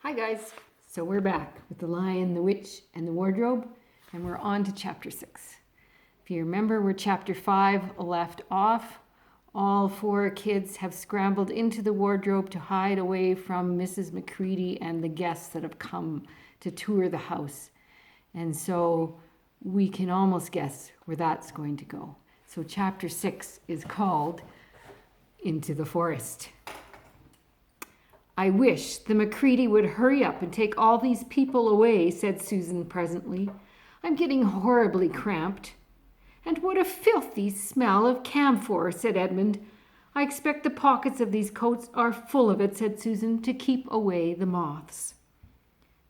Hi guys. So we're back with The Lion, the Witch, and the Wardrobe, and we're on to chapter 6. If you remember where chapter 5 left off, all 4 kids have scrambled into the wardrobe to hide away from Mrs. McCready and the guests that have come to tour the house. And so we can almost guess where that's going to go. So chapter 6 is called Into the Forest. I wish the McCready would hurry up and take all these people away, said Susan presently. I'm getting horribly cramped. And what a filthy smell of camphor, said Edmund. I expect the pockets of these coats are full of it, said Susan, to keep away the moths.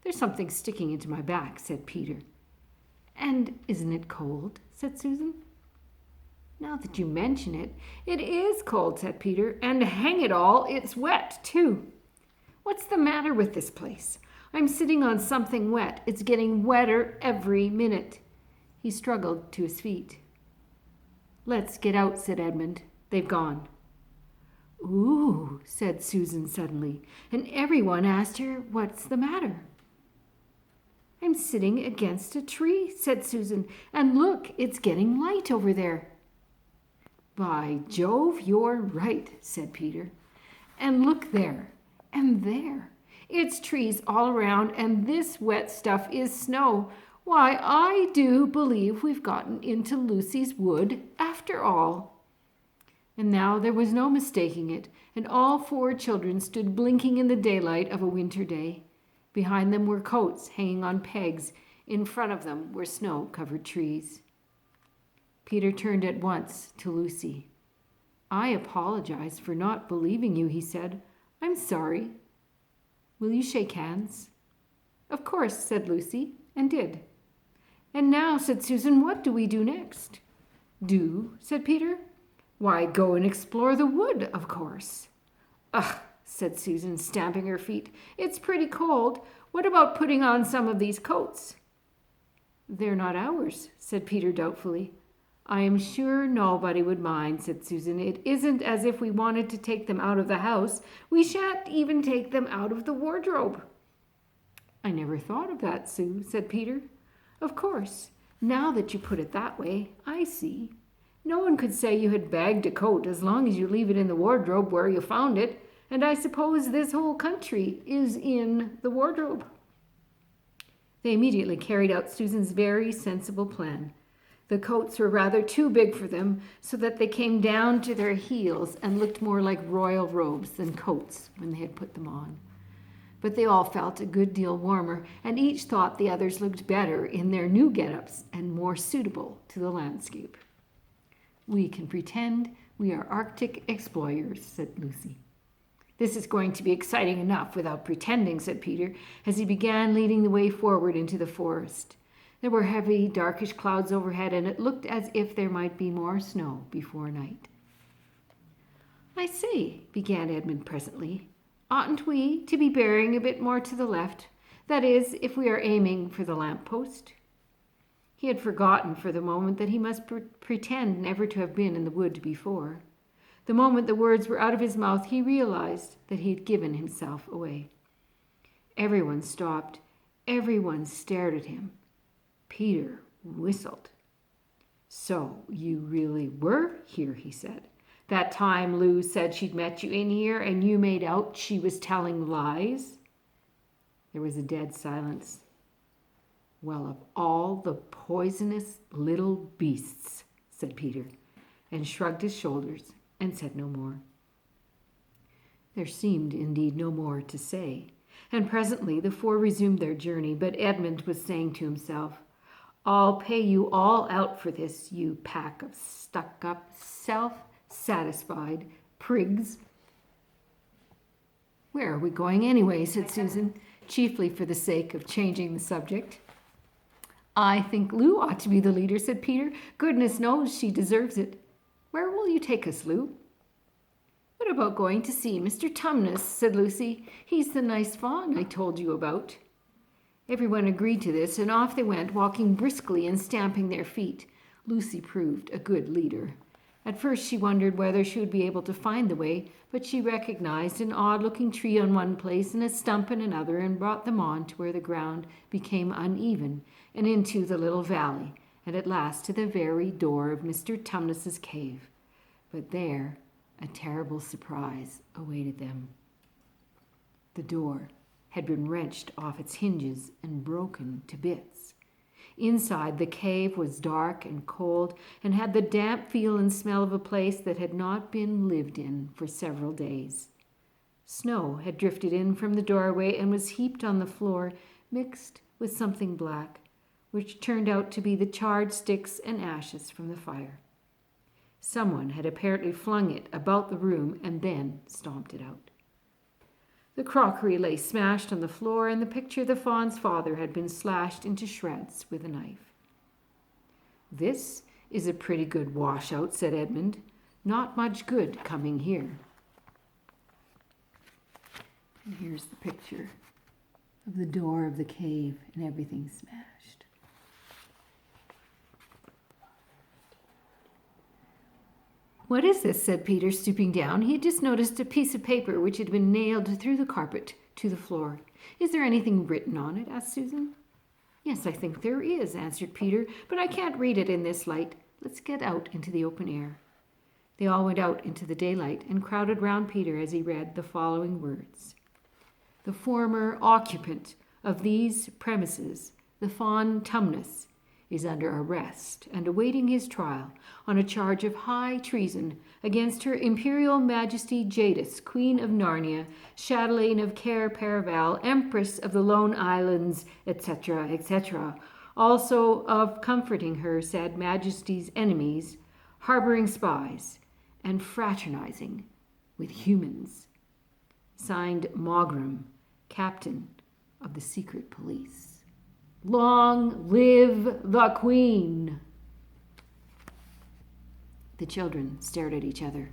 There's something sticking into my back, said Peter. And isn't it cold, said Susan. Now that you mention it, it is cold, said Peter, and hang it all, it's wet, too. What's the matter with this place? I'm sitting on something wet. It's getting wetter every minute. He struggled to his feet. Let's get out, said Edmund. They've gone. Ooh, said Susan suddenly, and everyone asked her, what's the matter? I'm sitting against a tree, said Susan, and look, it's getting light over there. By Jove, you're right, said Peter. And look there. And there, it's trees all around, and this wet stuff is snow. Why, I do believe we've gotten into Lucy's wood after all. And now there was no mistaking it, and all 4 children stood blinking in the daylight of a winter day. Behind them were coats hanging on pegs. In front of them were snow-covered trees. Peter turned at once to Lucy. I apologize for not believing you, he said. I'm sorry. Will you shake hands? Of course, said Lucy, and did. And now, said Susan, what do we do next? Do, said Peter. Why, go and explore the wood, of course. Ugh, said Susan, stamping her feet. It's pretty cold. What about putting on some of these coats? They're not ours, said Peter doubtfully. I am sure nobody would mind, said Susan. It isn't as if we wanted to take them out of the house. We shan't even take them out of the wardrobe. I never thought of that, Sue, said Peter. Of course, now that you put it that way, I see. No one could say you had bagged a coat as long as you leave it in the wardrobe where you found it, and I suppose this whole country is in the wardrobe. They immediately carried out Susan's very sensible plan. The coats were rather too big for them, so that they came down to their heels and looked more like royal robes than coats when they had put them on. But they all felt a good deal warmer, and each thought the others looked better in their new get-ups and more suitable to the landscape. We can pretend we are Arctic explorers, said Lucy. This is going to be exciting enough without pretending, said Peter, as he began leading the way forward into the forest. There were heavy, darkish clouds overhead, and it looked as if there might be more snow before night. I say, began Edmund presently, oughtn't we to be bearing a bit more to the left? That is, if we are aiming for the lamp-post. He had forgotten for the moment that he must pretend never to have been in the wood before. The moment the words were out of his mouth, he realized that he had given himself away. Everyone stopped. Everyone stared at him. Peter whistled. So you really were here, he said. That time Lou said she'd met you in here and you made out she was telling lies? There was a dead silence. Well, of all the poisonous little beasts, said Peter, and shrugged his shoulders and said no more. There seemed indeed no more to say, and presently the 4 resumed their journey, but Edmund was saying to himself, I'll pay you all out for this, you pack of stuck-up, self-satisfied prigs. Where are we going anyway, said Susan, chiefly for the sake of changing the subject. I think Lou ought to be the leader, said Peter. Goodness knows she deserves it. Where will you take us, Lou? What about going to see Mr. Tumnus, said Lucy. He's the nice fawn I told you about. Everyone agreed to this, and off they went, walking briskly and stamping their feet. Lucy proved a good leader. At first she wondered whether she would be able to find the way, but she recognized an odd-looking tree on one place and a stump in another, and brought them on to where the ground became uneven, and into the little valley, and at last to the very door of Mr. Tumnus's cave. But there a terrible surprise awaited them. The door had been wrenched off its hinges and broken to bits. Inside, the cave was dark and cold and had the damp feel and smell of a place that had not been lived in for several days. Snow had drifted in from the doorway and was heaped on the floor, mixed with something black, which turned out to be the charred sticks and ashes from the fire. Someone had apparently flung it about the room and then stomped it out. The crockery lay smashed on the floor, and the picture of the fawn's father had been slashed into shreds with a knife. "This is a pretty good washout," said Edmund. "Not much good coming here." And here's the picture of the door of the cave and everything smashed. "What is this?" said Peter, stooping down. He had just noticed a piece of paper which had been nailed through the carpet to the floor. "Is there anything written on it?" asked Susan. "Yes, I think there is," answered Peter, "but I can't read it in this light. Let's get out into the open air." They all went out into the daylight and crowded round Peter as he read the following words. "The former occupant of these premises, the Fawn Tumnus, is under arrest and awaiting his trial on a charge of high treason against Her Imperial Majesty Jadis, Queen of Narnia, Chatelaine of Cair Paravel, Empress of the Lone Islands, etc., etc., also of comforting her said Majesty's enemies, harboring spies, and fraternizing with humans. Signed, Mogram, Captain of the Secret Police. Long live the Queen!" The children stared at each other.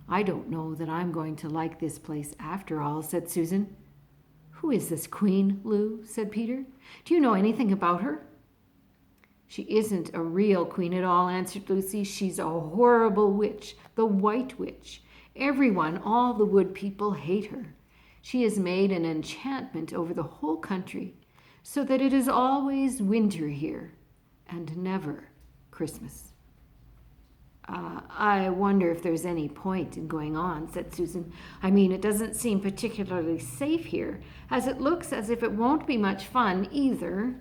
"I don't know that I'm going to like this place after all," said Susan. "Who is this Queen, Lou?" said Peter. "Do you know anything about her?" "She isn't a real queen at all," answered Lucy. "She's a horrible witch, the White Witch. Everyone, all the wood people, hate her. She has made an enchantment over the whole country, so that it is always winter here, and never Christmas." I wonder if there's any point in going on," said Susan. "I mean, it doesn't seem particularly safe here, as it looks as if it won't be much fun either.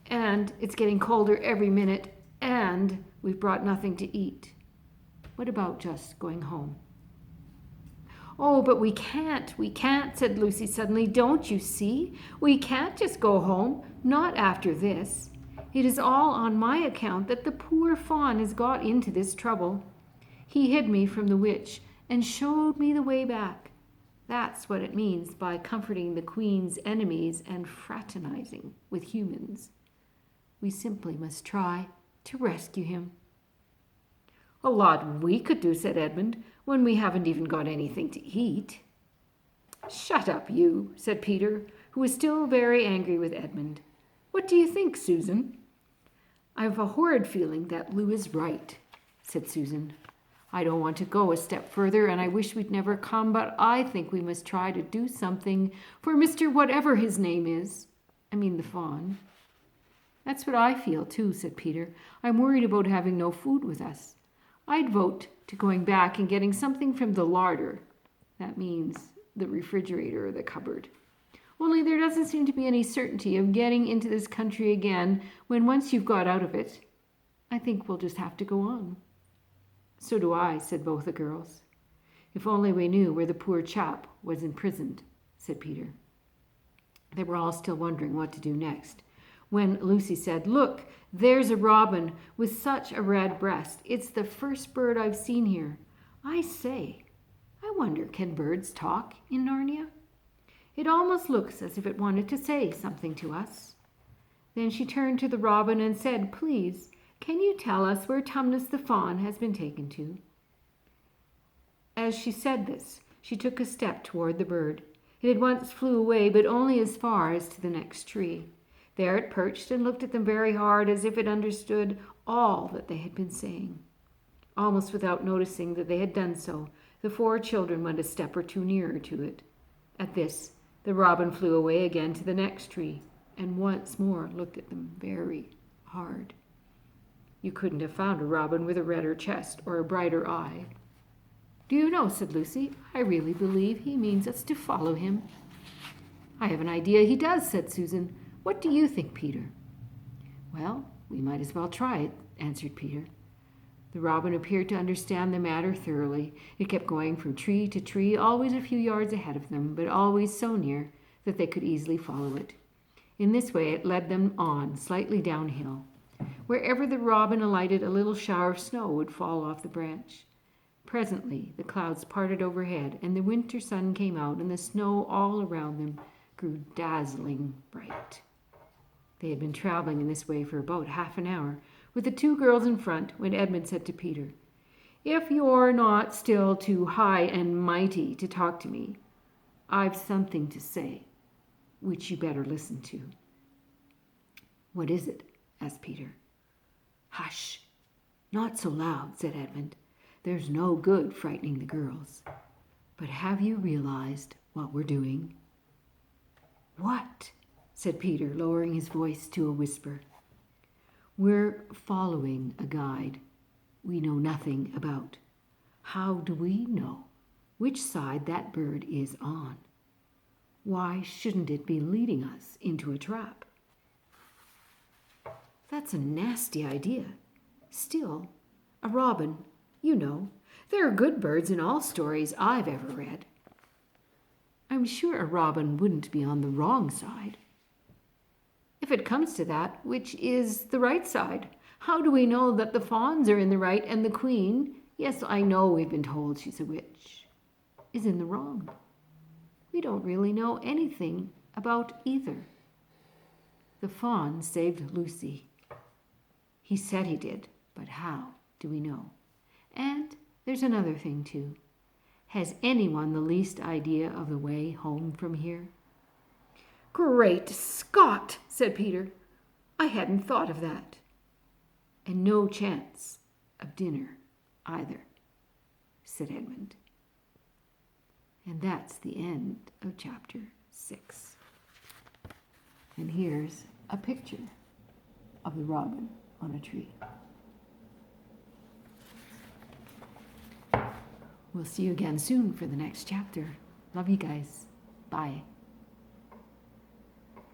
And it's getting colder every minute, and we've brought nothing to eat. What about just going home?" "Oh, but we can't, said Lucy suddenly. "Don't you see? We can't just go home, not after this. It is all on my account that the poor fawn has got into this trouble. He hid me from the witch and showed me the way back. That's what it means by comforting the Queen's enemies and fraternizing with humans. We simply must try to rescue him." "A lot we could do," said Edmund, "when we haven't even got anything to eat." "Shut up, you," said Peter, who was still very angry with Edmund. "What do you think, Susan?" "I've a horrid feeling that Lou is right," said Susan. "I don't want to go a step further, and I wish we'd never come, but I think we must try to do something for Mr. Whatever his name is. I mean the fawn." "That's what I feel too," said Peter. "I'm worried about having no food with us. I'd vote to going back and getting something from the larder. That means the refrigerator or the cupboard. Only there doesn't seem to be any certainty of getting into this country again when once you've got out of it. I think we'll just have to go on." "So do I," said both the girls. "If only we knew where the poor chap was imprisoned," said Peter. They were all still wondering what to do next, when Lucy said, "Look, there's a robin with such a red breast. It's the first bird I've seen here. I say, I wonder, can birds talk in Narnia? It almost looks as if it wanted to say something to us." Then she turned to the robin and said, "Please, can you tell us where Tumnus the fawn has been taken to?" As she said this, she took a step toward the bird. It at once flew away, but only as far as to the next tree. There it perched and looked at them very hard, as if it understood all that they had been saying. Almost without noticing that they had done so, the 4 children went a step or 2 nearer to it. At this, the robin flew away again to the next tree, and once more looked at them very hard. You couldn't have found a robin with a redder chest or a brighter eye. "Do you know," said Lucy, "I really believe he means us to follow him." "I have an idea he does," said Susan. "What do you think, Peter?" "Well, we might as well try it," answered Peter. The robin appeared to understand the matter thoroughly. It kept going from tree to tree, always a few yards ahead of them, but always so near that they could easily follow it. In this way it led them on, slightly downhill. Wherever the robin alighted, a little shower of snow would fall off the branch. Presently the clouds parted overhead, and the winter sun came out, and the snow all around them grew dazzling bright. They had been traveling in this way for about half an hour, with the 2 girls in front, when Edmund said to Peter, "If you're not still too high and mighty to talk to me, I've something to say, which you better listen to." "What is it?" asked Peter. "Hush! Not so loud," said Edmund. "There's no good frightening the girls. But have you realized what we're doing?" "What?" said Peter, lowering his voice to a whisper. "We're following a guide we know nothing about. How do we know which side that bird is on? Why shouldn't it be leading us into a trap?" "That's a nasty idea. Still, a robin, you know, there are good birds in all stories I've ever read. I'm sure a robin wouldn't be on the wrong side. If it comes to that, which is the right side? How do we know that the fawns are in the right and the queen, yes, I know we've been told she's a witch, is in the wrong? We don't really know anything about either. The fawn saved Lucy. He said he did, but how do we know? And there's another thing too. Has anyone the least idea of the way home from here?" "Great Scott!" said Peter. "I hadn't thought of that." "And no chance of dinner either," said Edmund. And that's the end of chapter 6. And here's a picture of the robin on a tree. We'll see you again soon for the next chapter. Love you guys. Bye.